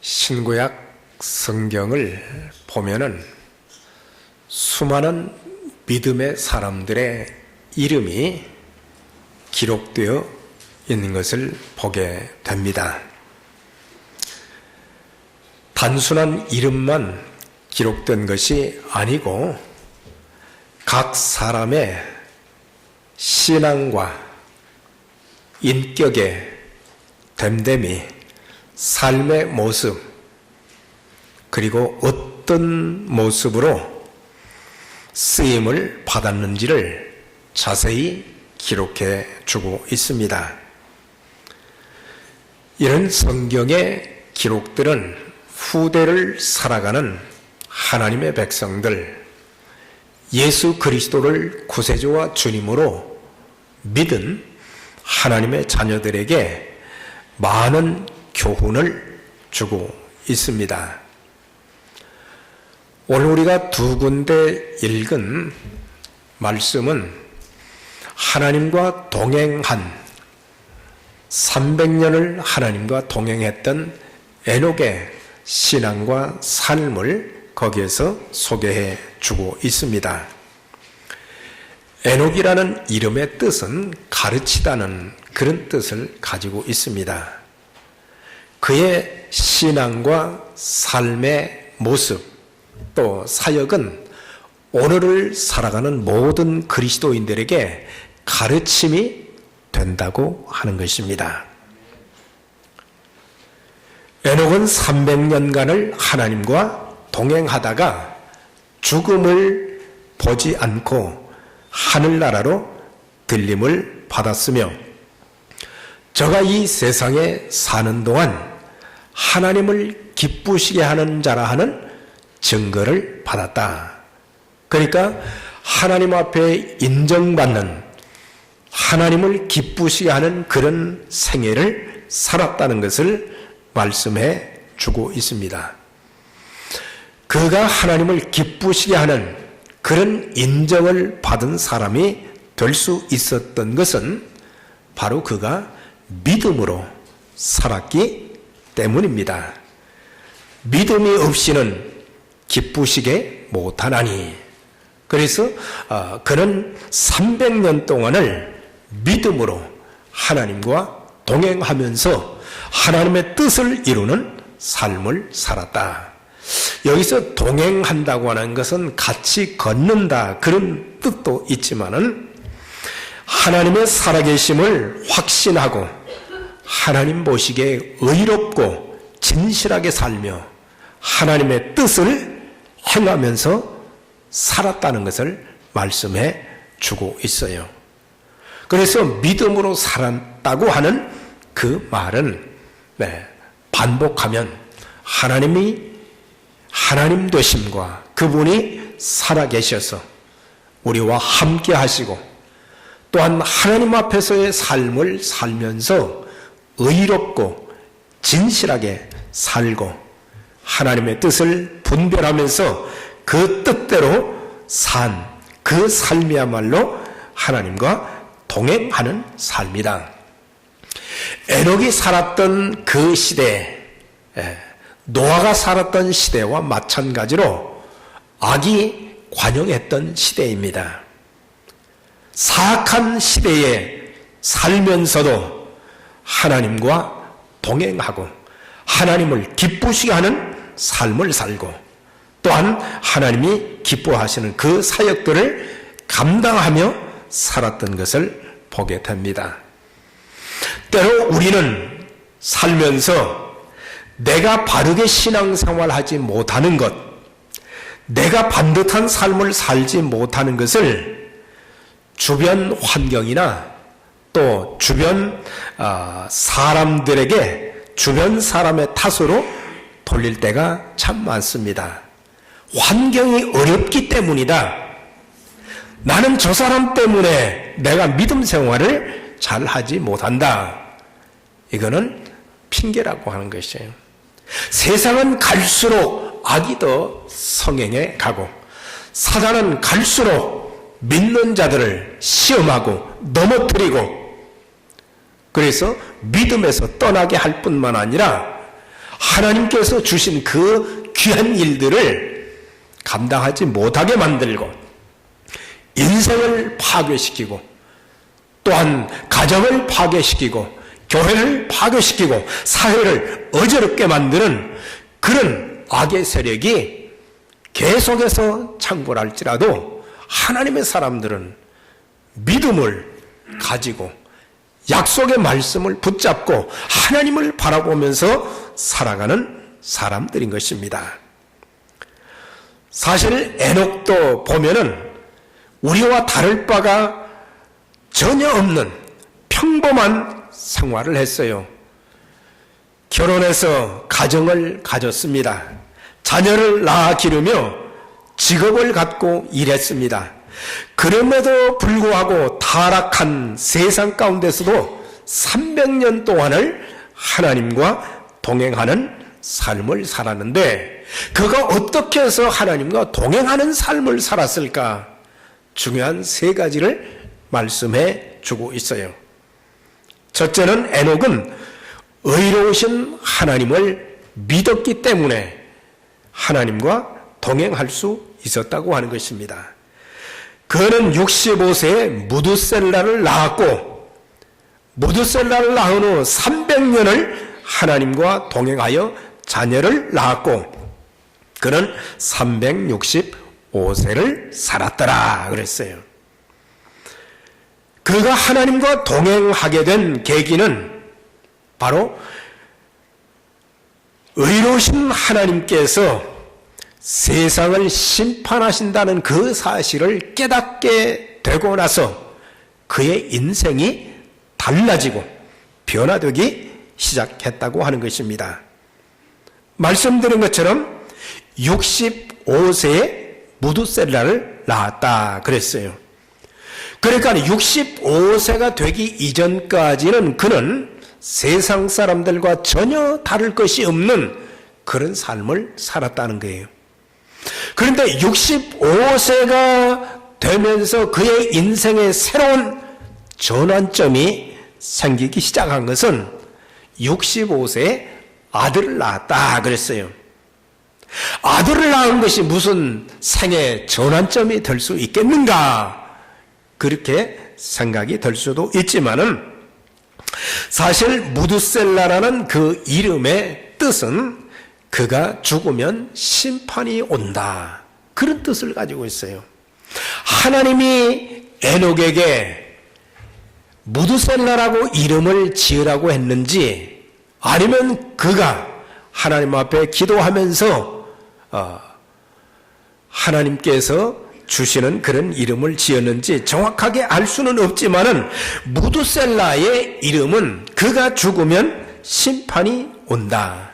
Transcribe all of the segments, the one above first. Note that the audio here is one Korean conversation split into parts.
신구약 성경을 보면은 수많은 믿음의 사람들의 이름이 기록되어 있는 것을 보게 됩니다. 단순한 이름만 기록된 것이 아니고 각 사람의 신앙과 인격의 됨됨이, 삶의 모습, 그리고 어떤 모습으로 쓰임을 받았는지를 자세히 기록해 주고 있습니다. 이런 성경의 기록들은 후대를 살아가는 하나님의 백성들, 예수 그리스도를 구세주와 주님으로 믿은 하나님의 자녀들에게 많은 교훈을 주고 있습니다. 오늘 우리가 두 군데 읽은 말씀은 하나님과 동행한 300년을 하나님과 동행했던 에녹의 신앙과 삶을 거기에서 소개해 주고 있습니다. 에녹이라는 이름의 뜻은 가르치다는 그런 뜻을 가지고 있습니다. 그의 신앙과 삶의 모습, 또 사역은 오늘을 살아가는 모든 그리스도인들에게 가르침이 된다고 하는 것입니다. 에녹은 300년간을 하나님과 동행하다가 죽음을 보지 않고 하늘나라로 들림을 받았으며, 저가 이 세상에 사는 동안 하나님을 기쁘시게 하는 자라 하는 증거를 받았다. 그러니까 하나님 앞에 인정받는, 하나님을 기쁘시게 하는 그런 생애를 살았다는 것을 말씀해 주고 있습니다. 그가 하나님을 기쁘시게 하는 그런 인정을 받은 사람이 될 수 있었던 것은 바로 그가 믿음으로 살았기 때문입니다. 믿음이 없이는 기쁘시게 못하나니. 그래서 그는 300년 동안을 믿음으로 하나님과 동행하면서 하나님의 뜻을 이루는 삶을 살았다. 여기서 동행한다고 하는 것은 같이 걷는다, 그런 뜻도 있지만은 하나님의 살아계심을 확신하고 하나님 보시기에 의롭고 진실하게 살며 하나님의 뜻을 행하면서 살았다는 것을 말씀해 주고 있어요. 그래서 믿음으로 살았다고 하는 그 말은 반복하면 하나님이 하나님 되심과 그분이 살아계셔서 우리와 함께 하시고, 또한 하나님 앞에서의 삶을 살면서 의롭고 진실하게 살고 하나님의 뜻을 분별하면서 그 뜻대로 산 그 삶이야말로 하나님과 동행하는 삶이다. 에녹이 살았던 그 시대, 노아가 살았던 시대와 마찬가지로 악이 관영했던 시대입니다. 사악한 시대에 살면서도 하나님과 동행하고 하나님을 기쁘시게 하는 삶을 살고, 또한 하나님이 기뻐하시는 그 사역들을 감당하며 살았던 것을 보게 됩니다. 때로 우리는 살면서 내가 바르게 신앙생활하지 못하는 것, 내가 반듯한 삶을 살지 못하는 것을 주변 환경이나 또 주변 사람들에게, 주변 사람의 탓으로 돌릴 때가 참 많습니다. 환경이 어렵기 때문이다. 나는 저 사람 때문에 내가 믿음 생활을 잘 하지 못한다. 이거는 핑계라고 하는 것이에요. 세상은 갈수록 악이 더 성행해 가고, 사단은 갈수록 믿는 자들을 시험하고 넘어뜨리고, 그래서 믿음에서 떠나게 할 뿐만 아니라 하나님께서 주신 그 귀한 일들을 감당하지 못하게 만들고 인생을 파괴시키고 또한 가정을 파괴시키고 교회를 파괴시키고 사회를 어지럽게 만드는 그런 악의 세력이 계속해서 창궐할지라도 하나님의 사람들은 믿음을 가지고 약속의 말씀을 붙잡고 하나님을 바라보면서 살아가는 사람들인 것입니다. 사실 에녹도 보면은 우리와 다를 바가 전혀 없는 평범한 생활을 했어요. 결혼해서 가정을 가졌습니다. 자녀를 낳아 기르며 직업을 갖고 일했습니다. 그럼에도 불구하고 타락한 세상 가운데서도 300년 동안을 하나님과 동행하는 삶을 살았는데 그가 어떻게 해서 하나님과 동행하는 삶을 살았을까? 중요한 세 가지를 말씀해 주고 있어요. 첫째는 에녹은 의로우신 하나님을 믿었기 때문에 하나님과 동행할 수 있었다고 하는 것입니다. 그는 65세에 무두셀라를 낳았고 무두셀라를 낳은 후 300년을 하나님과 동행하여 자녀를 낳았고 그는 365세를 살았더라 그랬어요. 그가 하나님과 동행하게 된 계기는 바로 의로우신 하나님께서 세상을 심판하신다는 그 사실을 깨닫게 되고 나서 그의 인생이 달라지고 변화되기 시작했다고 하는 것입니다. 말씀드린 것처럼 65세에 무두셀라를 낳았다 그랬어요. 그러니까 65세가 되기 이전까지는 그는 세상 사람들과 전혀 다를 것이 없는 그런 삶을 살았다는 거예요. 그런데 65세가 되면서 그의 인생에 새로운 전환점이 생기기 시작한 것은 65세에 아들을 낳았다 그랬어요. 아들을 낳은 것이 무슨 생애 전환점이 될 수 있겠는가? 그렇게 생각이 될 수도 있지만은 사실 무두셀라라는 그 이름의 뜻은 그가 죽으면 심판이 온다. 그런 뜻을 가지고 있어요. 하나님이 에녹에게 무두셀라라고 이름을 지으라고 했는지 아니면 그가 하나님 앞에 기도하면서 하나님께서 주시는 그런 이름을 지었는지 정확하게 알 수는 없지만은 무두셀라의 이름은 그가 죽으면 심판이 온다.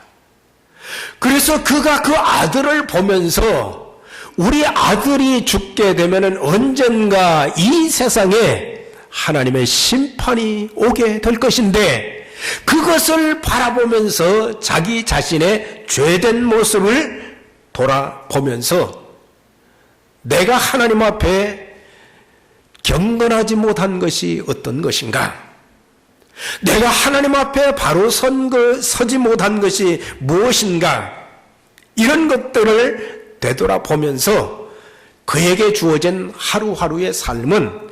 그래서 그가 그 아들을 보면서 우리 아들이 죽게 되면은 언젠가 이 세상에 하나님의 심판이 오게 될 것인데 그것을 바라보면서 자기 자신의 죄된 모습을 돌아보면서 내가 하나님 앞에 경건하지 못한 것이 어떤 것인가? 내가 하나님 앞에 바로 서지 못한 것이 무엇인가? 이런 것들을 되돌아보면서 그에게 주어진 하루하루의 삶은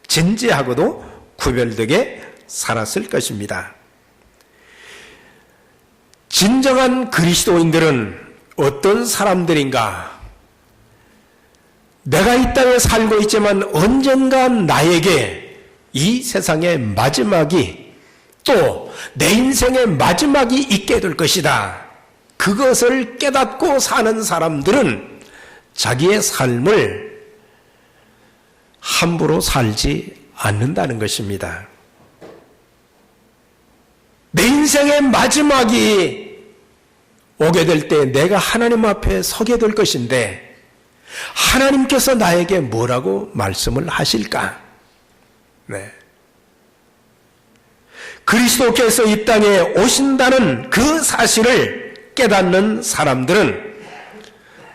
진지하고도 구별되게 살았을 것입니다. 진정한 그리스도인들은 어떤 사람들인가? 내가 이 땅에 살고 있지만 언젠가 나에게 이 세상의 마지막이 또 내 인생의 마지막이 있게 될 것이다. 그것을 깨닫고 사는 사람들은 자기의 삶을 함부로 살지 않는다는 것입니다. 내 인생의 마지막이 오게 될 때 내가 하나님 앞에 서게 될 것인데 하나님께서 나에게 뭐라고 말씀을 하실까? 네. 그리스도께서 이 땅에 오신다는 그 사실을 깨닫는 사람들은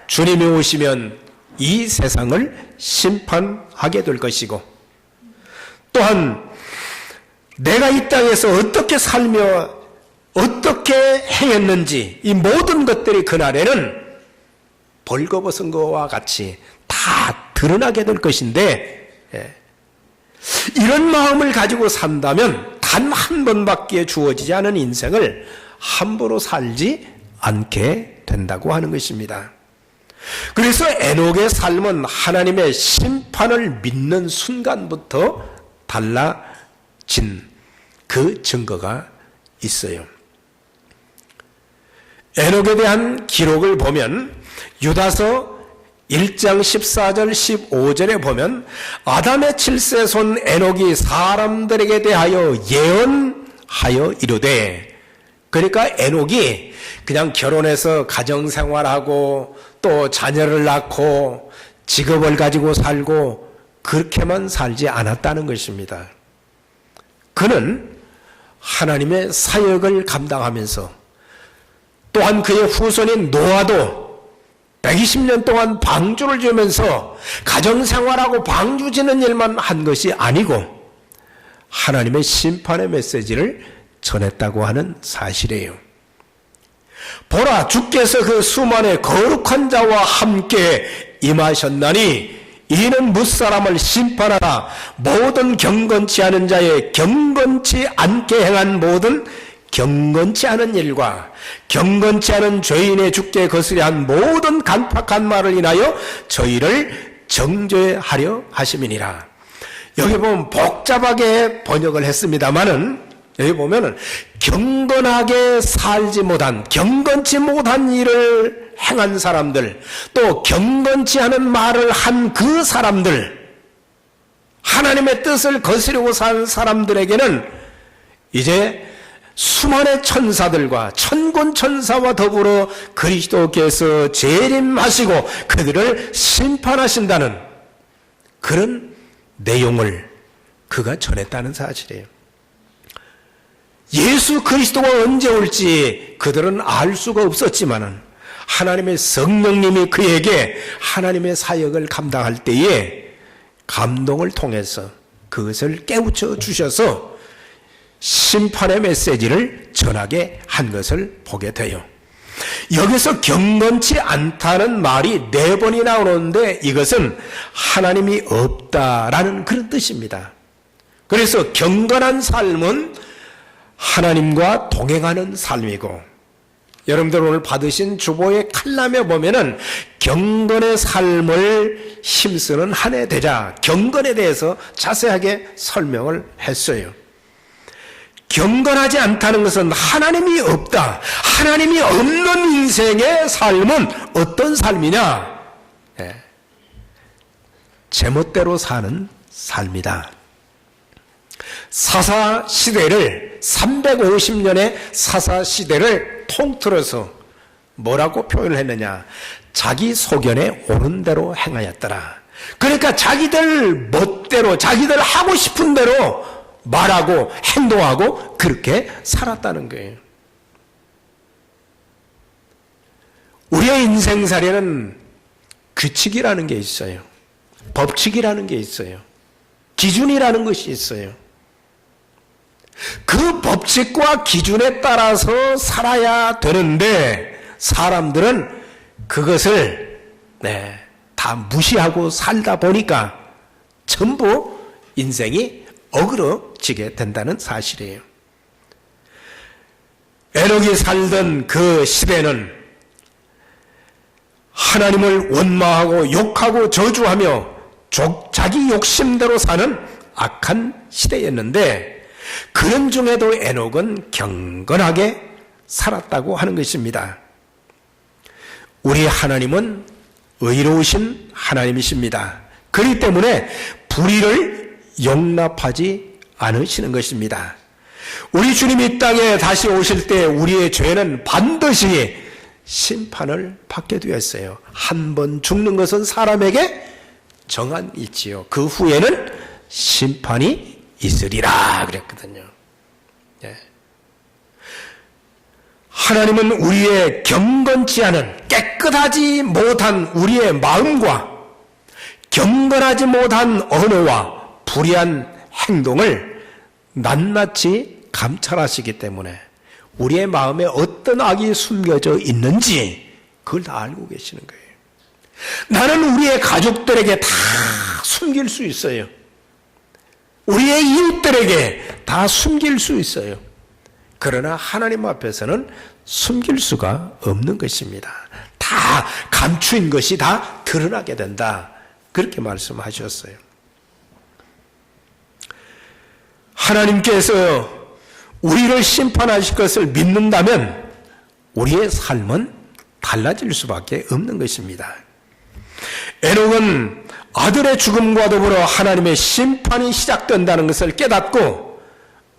주님이 오시면 이 세상을 심판하게 될 것이고 또한 내가 이 땅에서 어떻게 살며 어떻게 행했는지 이 모든 것들이 그날에는 벌거벗은 것과 같이 다 드러나게 될 것인데, 이런 마음을 가지고 산다면 단 한 번밖에 주어지지 않은 인생을 함부로 살지 않게 된다고 하는 것입니다. 그래서 에녹의 삶은 하나님의 심판을 믿는 순간부터 달라진 그 증거가 있어요. 에녹에 대한 기록을 보면 유다서 1장 14절 15절에 보면 아담의 7세 손 에녹이 사람들에게 대하여 예언하여 이르되, 그러니까 에녹이 그냥 결혼해서 가정생활하고 또 자녀를 낳고 직업을 가지고 살고 그렇게만 살지 않았다는 것입니다. 그는 하나님의 사역을 감당하면서 또한 그의 후손인 노아도 120년 동안 방주를 지으면서 가정생활하고 방주 지는 일만 한 것이 아니고 하나님의 심판의 메시지를 전했다고 하는 사실이에요. 보라, 주께서 그 수만의 거룩한 자와 함께 임하셨나니 이는 무사람을 심판하라. 모든 경건치 않은 자의 경건치 않게 행한 모든 경건치 않은 일과 경건치 않은 죄인의 주께 거스려 한 모든 간팍한 말을 인하여 저희를 정죄하려 하심이니라. 여기 보면 복잡하게 번역을 했습니다마는 여기 보면은 경건하게 살지 못한, 경건치 못한 일을 행한 사람들, 또 경건치 않은 말을 한 그 사람들, 하나님의 뜻을 거스르고 산 사람들에게는 이제 수많은 천사들과 천군 천사와 더불어 그리스도께서 재림하시고 그들을 심판하신다는 그런 내용을 그가 전했다는 사실이에요. 예수 그리스도가 언제 올지 그들은 알 수가 없었지만은 하나님의 성령님이 그에게 하나님의 사역을 감당할 때에 감동을 통해서 그것을 깨우쳐 주셔서 심판의 메시지를 전하게 한 것을 보게 돼요. 여기서 경건치 않다는 말이 4번이 나오는데 이것은 하나님이 없다라는 그런 뜻입니다. 그래서 경건한 삶은 하나님과 동행하는 삶이고, 여러분들 오늘 받으신 주보의 칼럼에 보면은 경건의 삶을 힘쓰는 한 해 되자 경건에 대해서 자세하게 설명을 했어요. 경건하지 않다는 것은 하나님이 없다. 하나님이 없는 인생의 삶은 어떤 삶이냐? 제멋대로 사는 삶이다. 사사시대를 350년의 사사시대를 통틀어서 뭐라고 표현을 했느냐? 자기 소견에 옳은 대로 행하였더라. 그러니까 자기들 멋대로 자기들 하고 싶은 대로 말하고 행동하고 그렇게 살았다는 거예요. 우리의 인생살이는 규칙이라는 게 있어요. 법칙이라는 게 있어요. 기준이라는 것이 있어요. 그 법칙과 기준에 따라서 살아야 되는데 사람들은 그것을 다 무시하고 살다 보니까 전부 인생이 어그러지게 된다는 사실이에요. 에녹이 살던 그 시대는 하나님을 원망하고 욕하고 저주하며 자기 욕심대로 사는 악한 시대였는데 그런 중에도 에녹은 경건하게 살았다고 하는 것입니다. 우리 하나님은 의로우신 하나님이십니다. 그렇기 때문에 불의를 용납하지 않으시는 것입니다. 우리 주님이 이 땅에 다시 오실 때 우리의 죄는 반드시 심판을 받게 되었어요. 한 번 죽는 것은 사람에게 정한 이치요. 그 후에는 심판이 있으리라 그랬거든요. 하나님은 우리의 경건치 않은 깨끗하지 못한 우리의 마음과 경건하지 못한 언어와 불의한 행동을 낱낱이 감찰하시기 때문에 우리의 마음에 어떤 악이 숨겨져 있는지 그걸 다 알고 계시는 거예요. 나는 우리의 가족들에게 다 숨길 수 있어요. 우리의 이웃들에게 다 숨길 수 있어요. 그러나 하나님 앞에서는 숨길 수가 없는 것입니다. 다 감추인 것이 다 드러나게 된다. 그렇게 말씀하셨어요. 하나님께서 우리를 심판하실 것을 믿는다면 우리의 삶은 달라질 수밖에 없는 것입니다. 에녹은 아들의 죽음과 더불어 하나님의 심판이 시작된다는 것을 깨닫고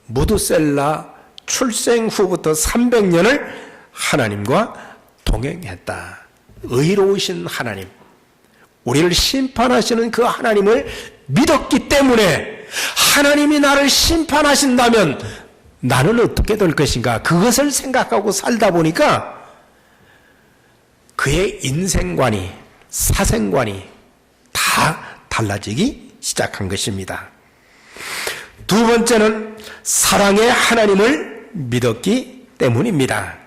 무두셀라 출생 후부터 300년을 하나님과 동행했다. 의로우신 하나님, 우리를 심판하시는 그 하나님을 믿었기 때문에 하나님이 나를 심판하신다면 나는 어떻게 될 것인가, 그것을 생각하고 살다 보니까 그의 인생관이, 사생관이 다 달라지기 시작한 것입니다. 두 번째는 사랑의 하나님을 믿었기 때문입니다.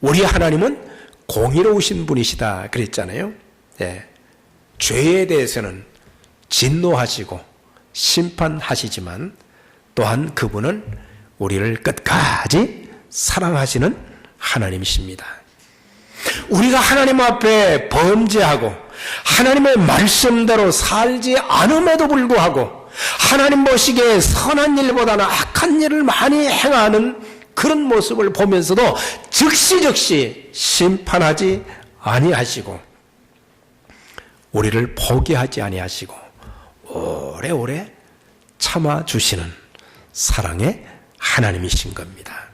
우리 하나님은 공의로우신 분이시다 그랬잖아요. 네. 죄에 대해서는 진노하시고 심판하시지만 또한 그분은 우리를 끝까지 사랑하시는 하나님이십니다. 우리가 하나님 앞에 범죄하고 하나님의 말씀대로 살지 않음에도 불구하고 하나님 보시기에 선한 일보다는 악한 일을 많이 행하는 그런 모습을 보면서도 즉시 심판하지 아니하시고 우리를 포기하지 아니하시고 오래오래 참아주시는 사랑의 하나님이신 겁니다.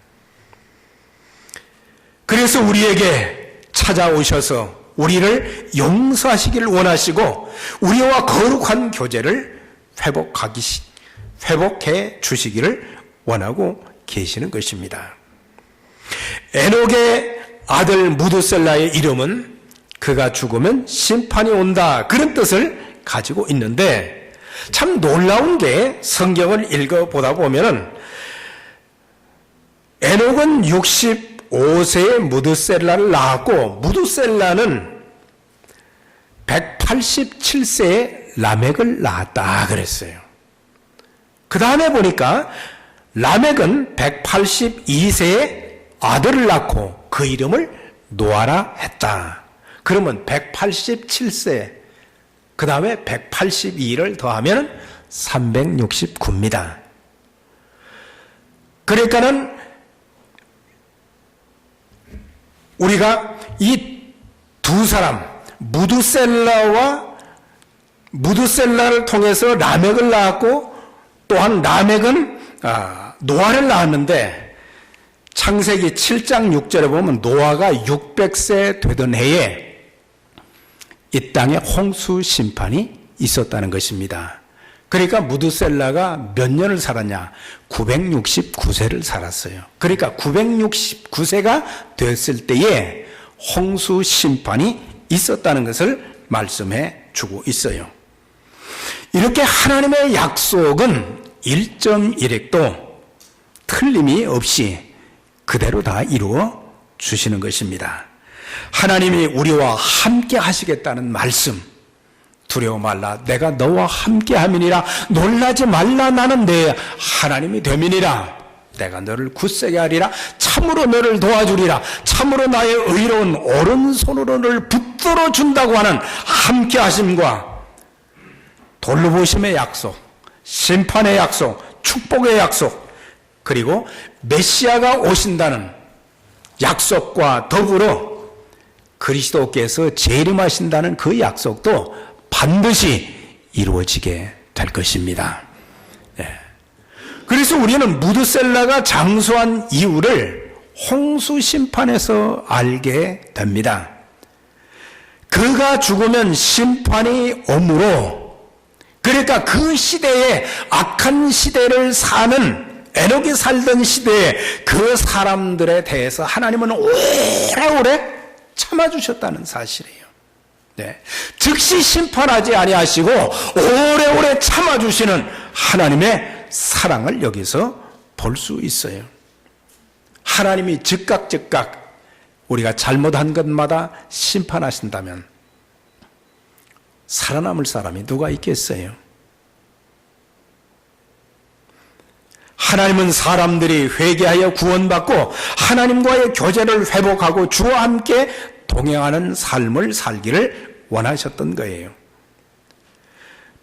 그래서 우리에게 찾아오셔서 우리를 용서하시기를 원하시고 우리와 거룩한 교제를 회복해 주시기를 원하고 계시는 것입니다. 에녹의 아들 무두셀라의 이름은 그가 죽으면 심판이 온다, 그런 뜻을 가지고 있는데 참 놀라운 게 성경을 읽어보다 보면은 에녹은 65세에 무두셀라를 낳았고 무두셀라는 187세에 라멕을 낳았다 그랬어요. 그 다음에 보니까 라멕은 182세에 아들을 낳고 그 이름을 노아라 했다. 그러면 187세, 그 다음에 182를 더하면 369입니다. 그러니까는 우리가 이 두 사람, 무두셀라를 통해서 라멕을 낳았고 또한 라멕은 노아를 낳았는데 창세기 7장 6절에 보면 노아가 600세 되던 해에 이 땅에 홍수 심판이 있었다는 것입니다. 그러니까 무두셀라가 몇 년을 살았냐? 969세를 살았어요. 그러니까 969세가 됐을 때에 홍수 심판이 있었다는 것을 말씀해 주고 있어요. 이렇게 하나님의 약속은 1.1획도 틀림이 없이 그대로 다 이루어 주시는 것입니다. 하나님이 우리와 함께 하시겠다는 말씀, 두려워 말라 내가 너와 함께 함이니라, 놀라지 말라 나는 내 하나님이 됨이니라, 내가 너를 굳세게 하리라, 참으로 너를 도와주리라, 참으로 나의 의로운 오른손으로 너를 붙들어 준다고 하는 함께 하심과 돌보심의 약속, 심판의 약속, 축복의 약속, 그리고 메시아가 오신다는 약속과 더불어 그리스도께서 재림하신다는 그 약속도 반드시 이루어지게 될 것입니다. 그래서 우리는 무두셀라가 장수한 이유를 홍수 심판에서 알게 됩니다. 그가 죽으면 심판이 오므로, 그러니까 그 시대에 악한 시대를 사는 에녹이 살던 시대에 그 사람들에 대해서 하나님은 오래오래 참아주셨다는 사실이에요. 네. 즉시 심판하지 아니하시고 오래오래 참아주시는 하나님의 사랑을 여기서 볼 수 있어요. 하나님이 즉각 우리가 잘못한 것마다 심판하신다면 살아남을 사람이 누가 있겠어요? 하나님은 사람들이 회개하여 구원받고 하나님과의 교제를 회복하고 주와 함께 동행하는 삶을 살기를 원하셨던 거예요.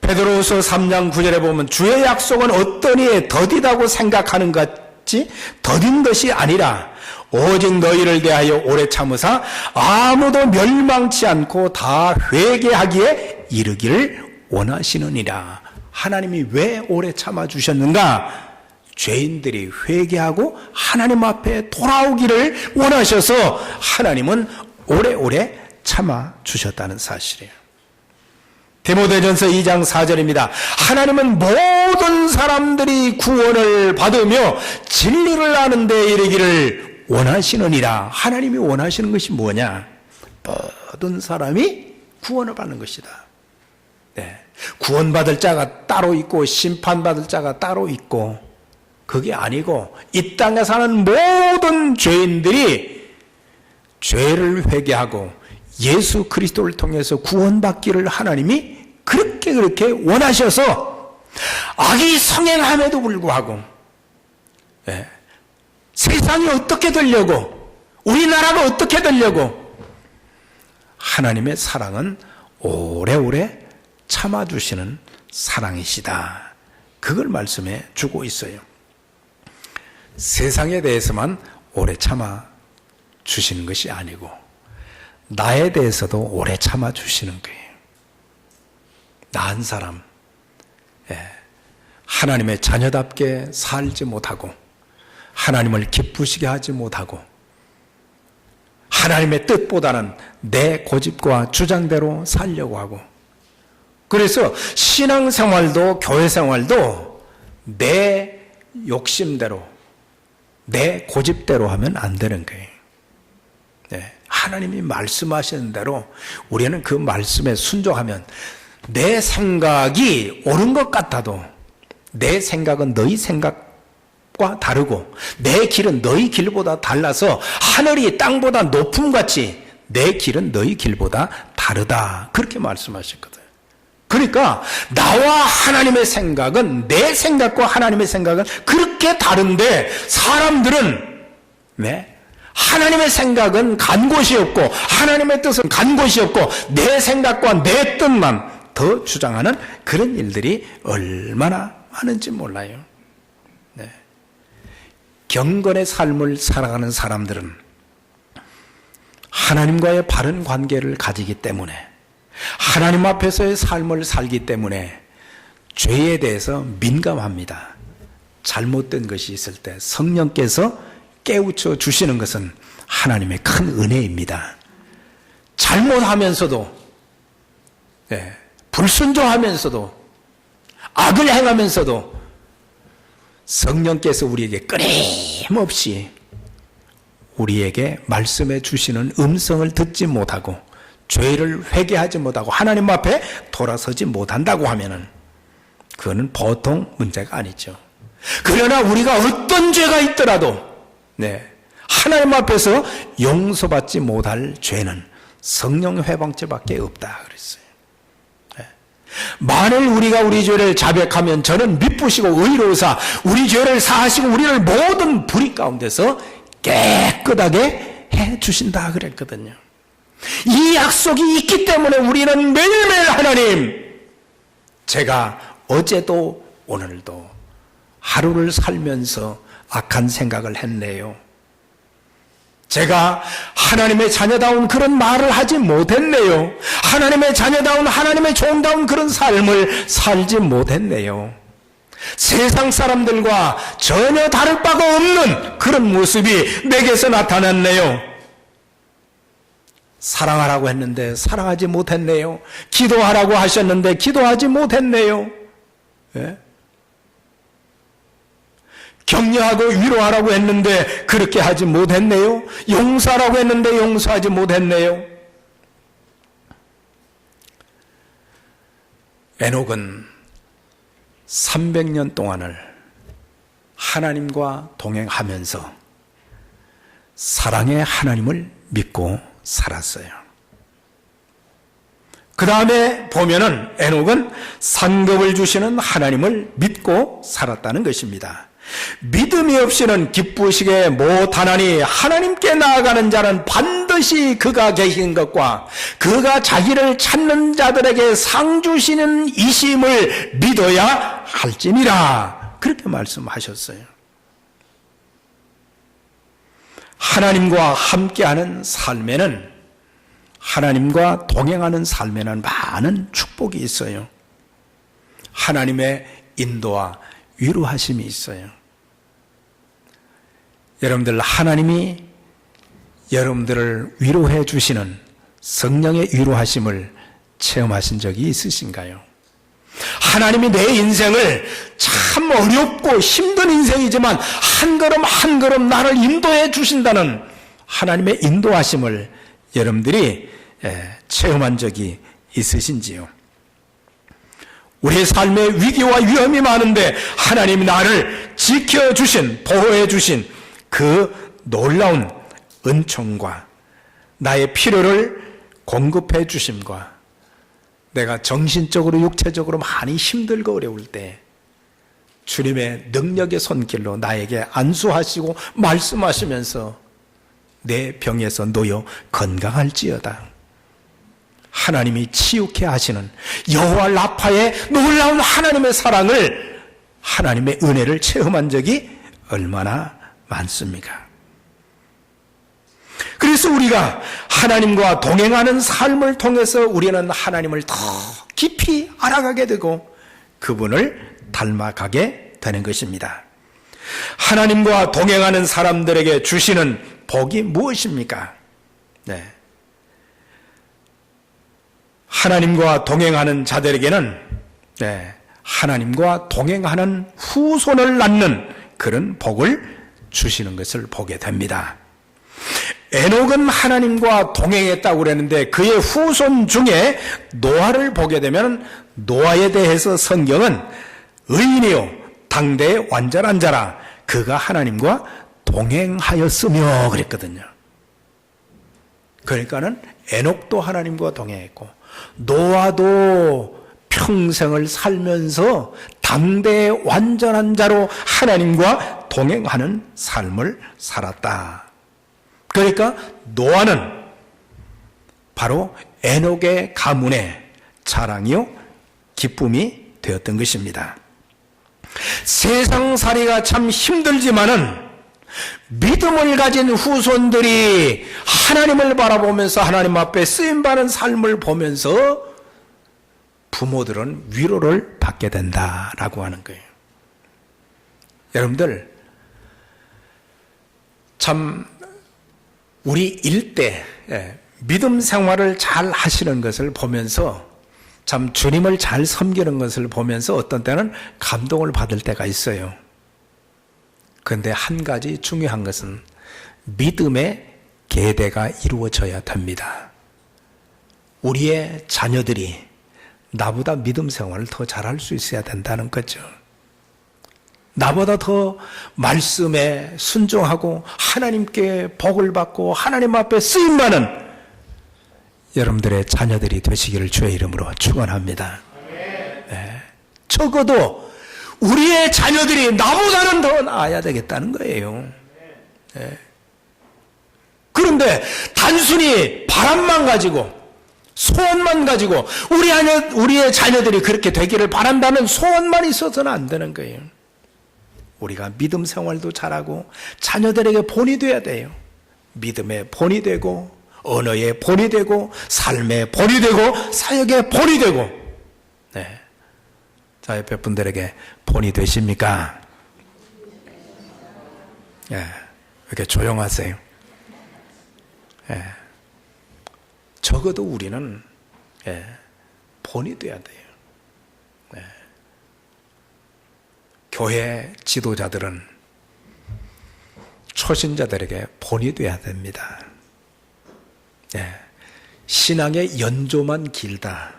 베드로후서 3장 9절에 보면 주의 약속은 어떤 이에 더디다고 생각하는 것 같이 더딘 것이 아니라 오직 너희를 대하여 오래 참으사 아무도 멸망치 않고 다 회개하기에 이르기를 원하시느니라. 하나님이 왜 오래 참아주셨는가? 죄인들이 회개하고 하나님 앞에 돌아오기를 원하셔서 하나님은 오래오래 참아주셨다는 사실이에요. 디모데전서 2장 4절입니다. 하나님은 모든 사람들이 구원을 받으며 진리를 아는 데 이르기를 원하시느니라. 하나님이 원하시는 것이 뭐냐? 모든 사람이 구원을 받는 것이다. 네. 구원받을 자가 따로 있고 심판받을 자가 따로 있고 그게 아니고 이 땅에 사는 모든 죄인들이 죄를 회개하고 예수 그리스도를 통해서 구원받기를 하나님이 그렇게 원하셔서 악이 성행함에도 불구하고 세상이 어떻게 되려고 우리나라가 어떻게 되려고 하나님의 사랑은 오래오래 참아주시는 사랑이시다. 그걸 말씀해 주고 있어요. 세상에 대해서만 오래 참아주시는 것이 아니고 나에 대해서도 오래 참아주시는 거예요. 나 한 사람 하나님의 자녀답게 살지 못하고 하나님을 기쁘시게 하지 못하고 하나님의 뜻보다는 내 고집과 주장대로 살려고 하고 그래서 신앙생활도 교회생활도 내 욕심대로 내 고집대로 하면 안 되는 거예요. 하나님이 말씀하시는 대로 우리는 그 말씀에 순종하면 내 생각이 옳은 것 같아도 내 생각은 너희 생각과 다르고 내 길은 너희 길보다 달라서 하늘이 땅보다 높음같이 내 길은 너희 길보다 다르다. 그렇게 말씀하셨거든요. 그러니까 나와 하나님의 생각은 내 생각과 하나님의 생각은 그렇게 다른데 사람들은 하나님의 생각은 간 곳이 없고 하나님의 뜻은 간 곳이 없고 내 생각과 내 뜻만 더 주장하는 그런 일들이 얼마나 많은지 몰라요. 경건의 삶을 살아가는 사람들은 하나님과의 바른 관계를 가지기 때문에 하나님 앞에서의 삶을 살기 때문에 죄에 대해서 민감합니다. 잘못된 것이 있을 때 성령께서 깨우쳐 주시는 것은 하나님의 큰 은혜입니다. 잘못하면서도 불순종하면서도 악을 행하면서도 성령께서 우리에게 끊임없이 우리에게 말씀해 주시는 음성을 듣지 못하고 죄를 회개하지 못하고 하나님 앞에 돌아서지 못한다고 하면은 그거는 보통 문제가 아니죠. 그러나 우리가 어떤 죄가 있더라도 하나님 앞에서 용서받지 못할 죄는 성령 회방죄밖에 없다 그랬어요. 만일 우리가 우리 죄를 자백하면 저는 미쁘시고 의로우사 우리 죄를 사하시고 우리를 모든 불의 가운데서 깨끗하게 해주신다 그랬거든요. 이 약속이 있기 때문에 우리는 매일매일 하나님, 제가 어제도 오늘도 하루를 살면서 악한 생각을 했네요. 제가 하나님의 자녀다운 그런 말을 하지 못했네요. 하나님의 자녀다운 하나님의 종다운 그런 삶을 살지 못했네요. 세상 사람들과 전혀 다를 바가 없는 그런 모습이 내게서 나타났네요. 사랑하라고 했는데 사랑하지 못했네요. 기도하라고 하셨는데 기도하지 못했네요. 격려하고 위로하라고 했는데 그렇게 하지 못했네요. 용서하라고 했는데 용서하지 못했네요. 에녹은 300년 동안을 하나님과 동행하면서 사랑의 하나님을 믿고 살았어요. 그 다음에 보면은 에녹은 상급을 주시는 하나님을 믿고 살았다는 것입니다. 믿음이 없이는 기쁘시게 못하나니 하나님께 나아가는 자는 반드시 그가 계신 것과 그가 자기를 찾는 자들에게 상 주시는 이심을 믿어야 할지니라, 그렇게 말씀하셨어요. 하나님과 함께하는 삶에는, 하나님과 동행하는 삶에는 많은 축복이 있어요. 하나님의 인도와 위로하심이 있어요. 여러분들, 하나님이 여러분들을 위로해 주시는 성령의 위로하심을 체험하신 적이 있으신가요? 하나님이 내 인생을 참 어렵고 힘든 인생이지만 한 걸음 한 걸음 나를 인도해 주신다는 하나님의 인도하심을 여러분들이 체험한 적이 있으신지요? 우리의 삶에 위기와 위험이 많은데 하나님이 나를 지켜주신, 보호해주신 그 놀라운 은총과 나의 필요를 공급해 주심과 내가 정신적으로 육체적으로 많이 힘들고 어려울 때 주님의 능력의 손길로 나에게 안수하시고 말씀하시면서 내 병에서 놓여 건강할지어다, 하나님이 치유케 하시는 여호와 라파의 놀라운 하나님의 사랑을, 하나님의 은혜를 체험한 적이 얼마나 많습니까? 그래서 우리가 하나님과 동행하는 삶을 통해서 우리는 하나님을 더 깊이 알아가게 되고 그분을 닮아가게 되는 것입니다. 하나님과 동행하는 사람들에게 주시는 복이 무엇입니까? 네. 하나님과 동행하는 자들에게는 하나님과 동행하는 후손을 낳는 그런 복을 주시는 것을 보게 됩니다. 에녹은 하나님과 동행했다고 그랬는데 그의 후손 중에 노아를 보게 되면 노아에 대해서 성경은 의인이요 당대의 완전한 자라 그가 하나님과 동행하였으며 그랬거든요. 그러니까는 에녹도 하나님과 동행했고 노아도 평생을 살면서 당대의 완전한 자로 하나님과 동행하는 삶을 살았다. 그러니까 노아는 바로 에녹의 가문의 자랑이요 기쁨이 되었던 것입니다. 세상살이가 참 힘들지만은 믿음을 가진 후손들이 하나님을 바라보면서 하나님 앞에 쓰임받는 삶을 보면서 부모들은 위로를 받게 된다라고 하는 거예요. 여러분들, 참 우리 일대 믿음 생활을 잘 하시는 것을 보면서 참 주님을 잘 섬기는 것을 보면서 어떤 때는 감동을 받을 때가 있어요. 그런데 한 가지 중요한 것은 믿음의 계대가 이루어져야 됩니다. 우리의 자녀들이 나보다 믿음 생활을 더 잘할 수 있어야 된다는 거죠. 나보다 더 말씀에 순종하고 하나님께 복을 받고 하나님 앞에 쓰임받는 여러분들의 자녀들이 되시기를 주의 이름으로 축원합니다. 네. 적어도 우리의 자녀들이 나보다는 더 나아야 되겠다는 거예요. 네. 그런데 단순히 바람만 가지고 소원만 가지고 우리의 자녀들이 그렇게 되기를 바란다는 소원만 있어서는 안 되는 거예요. 우리가 믿음 생활도 잘하고 자녀들에게 본이 돼야 돼요. 믿음의 본이 되고 언어의 본이 되고 삶의 본이 되고 사역의 본이 되고. 네. 자, 옆에 분들에게 본이 되십니까? 예. 왜 이렇게 조용하세요? 예. 적어도 우리는 본이 돼야 돼요. 예. 교회 지도자들은 초신자들에게 본이 돼야 됩니다. 예. 신앙의 연조만 길다,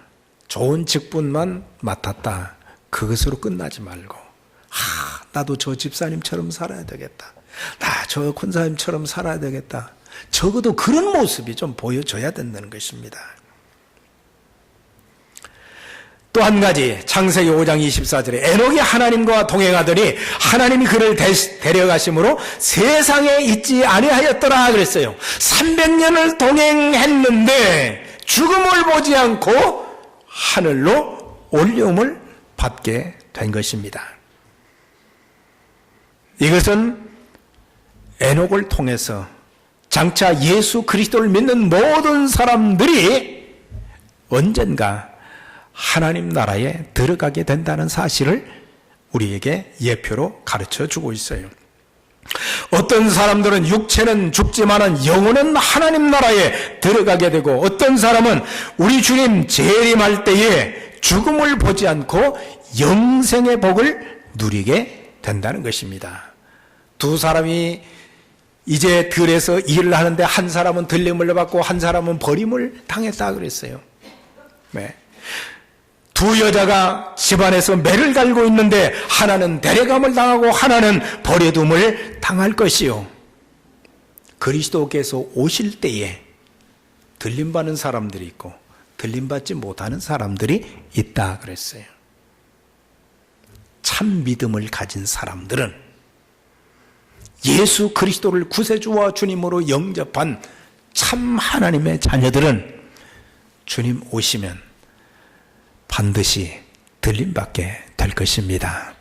좋은 직분만 맡았다, 그것으로 끝나지 말고 나도 저 집사님처럼 살아야 되겠다, 나 저 권사님처럼 살아야 되겠다. 적어도 그런 모습이 좀 보여줘야 된다는 것입니다. 또 한 가지 창세기 5장 24절에 에녹이 하나님과 동행하더니 하나님이 그를 데려가심으로 세상에 있지 아니하였더라 그랬어요. 300년을 동행했는데 죽음을 보지 않고 하늘로 올려움을 받게 된 것입니다. 이것은 에녹을 통해서 장차 예수 그리스도를 믿는 모든 사람들이 언젠가 하나님 나라에 들어가게 된다는 사실을 우리에게 예표로 가르쳐 주고 있어요. 어떤 사람들은 육체는 죽지만은 영혼은 하나님 나라에 들어가게 되고, 어떤 사람은 우리 주님 재림할 때에 죽음을 보지 않고 영생의 복을 누리게 된다는 것입니다. 두 사람이 이제 들에서 일을 하는데 한 사람은 들림을 받고 한 사람은 버림을 당했다 그랬어요. 네. 두 여자가 집안에서 매를 갈고 있는데 하나는 데려감을 당하고 하나는 버려둠을 당할 것이요. 그리스도께서 오실 때에 들림받는 사람들이 있고 들림받지 못하는 사람들이 있다 그랬어요. 참 믿음을 가진 사람들은 예수 그리스도를 구세주와 주님으로 영접한 참 하나님의 자녀들은 주님 오시면 반드시 들림받게 될 것입니다.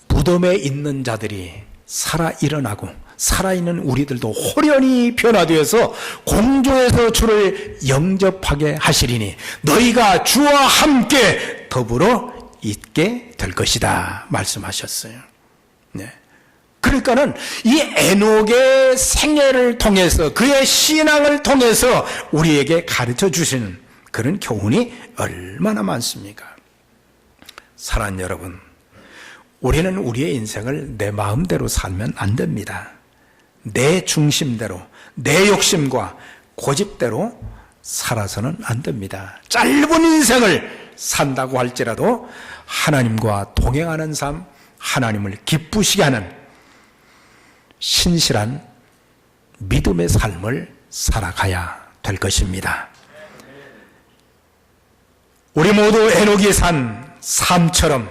무덤에 있는 자들이 살아 일어나고 살아있는 우리들도 호련히 변화되어서 공중에서 주를 영접하게 하시리니 너희가 주와 함께 더불어 있게 될 것이다 말씀하셨어요. 네. 그러니까는 이 에녹의 생애를 통해서 그의 신앙을 통해서 우리에게 가르쳐 주시는 그런 교훈이 얼마나 많습니까? 사랑하는 여러분, 우리는 우리의 인생을 내 마음대로 살면 안 됩니다. 내 중심대로, 내 욕심과 고집대로 살아서는 안 됩니다. 짧은 인생을 산다고 할지라도 하나님과 동행하는 삶, 하나님을 기쁘시게 하는 신실한 믿음의 삶을 살아가야 될 것입니다. 우리 모두 에녹이 산 삶처럼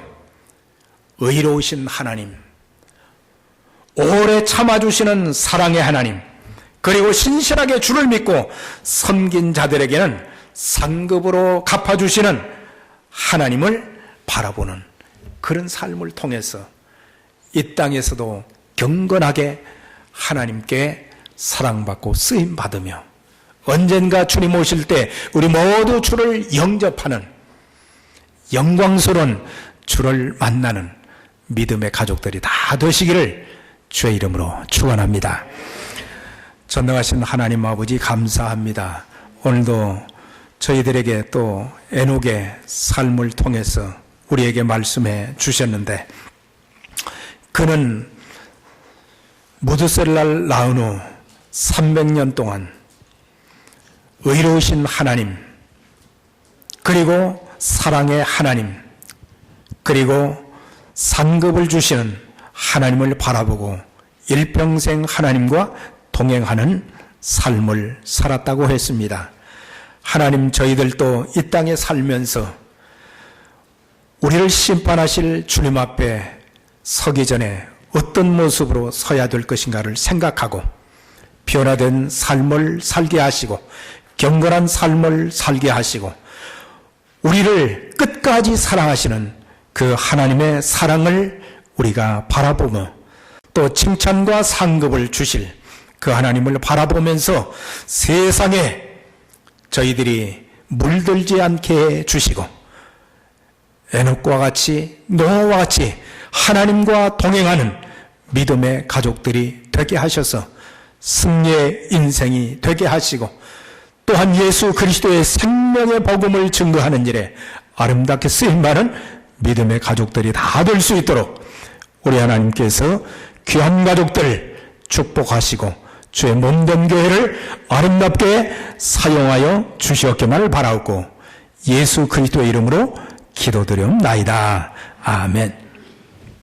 의로우신 하나님, 오래 참아주시는 사랑의 하나님, 그리고 신실하게 주를 믿고 섬긴 자들에게는 상급으로 갚아주시는 하나님을 바라보는 그런 삶을 통해서 이 땅에서도 경건하게 하나님께 사랑받고 쓰임받으며 언젠가 주님 오실 때 우리 모두 주를 영접하는 영광스러운 주를 만나는 믿음의 가족들이 다 되시기를 주의 이름으로 축원합니다. 전능하신 하나님 아버지 감사합니다. 오늘도 저희들에게 또 에녹의 삶을 통해서 우리에게 말씀해 주셨는데, 그는 무드셀라를 낳은 후 300년 동안 의로우신 하나님, 그리고 사랑의 하나님, 그리고 상급을 주시는 하나님을 바라보고 일평생 하나님과 동행하는 삶을 살았다고 했습니다. 하나님, 저희들도 이 땅에 살면서 우리를 심판하실 주님 앞에 서기 전에 어떤 모습으로 서야 될 것인가를 생각하고 변화된 삶을 살게 하시고 경건한 삶을 살게 하시고 우리를 끝까지 사랑하시는 그 하나님의 사랑을 우리가 바라보며 또 칭찬과 상급을 주실 그 하나님을 바라보면서 세상에 저희들이 물들지 않게 해주시고 에녹과 같이 노아와 같이 하나님과 동행하는 믿음의 가족들이 되게 하셔서 승리의 인생이 되게 하시고 또한 예수 그리스도의 생명의 복음을 증거하는 일에 아름답게 쓰임받은 믿음의 가족들이 다 될 수 있도록 우리 하나님께서 귀한 가족들 축복하시고 주의 몸된 교회를 아름답게 사용하여 주시옵기만을 바라옵고 예수 그리스도의 이름으로 기도드리옵나이다. 아멘.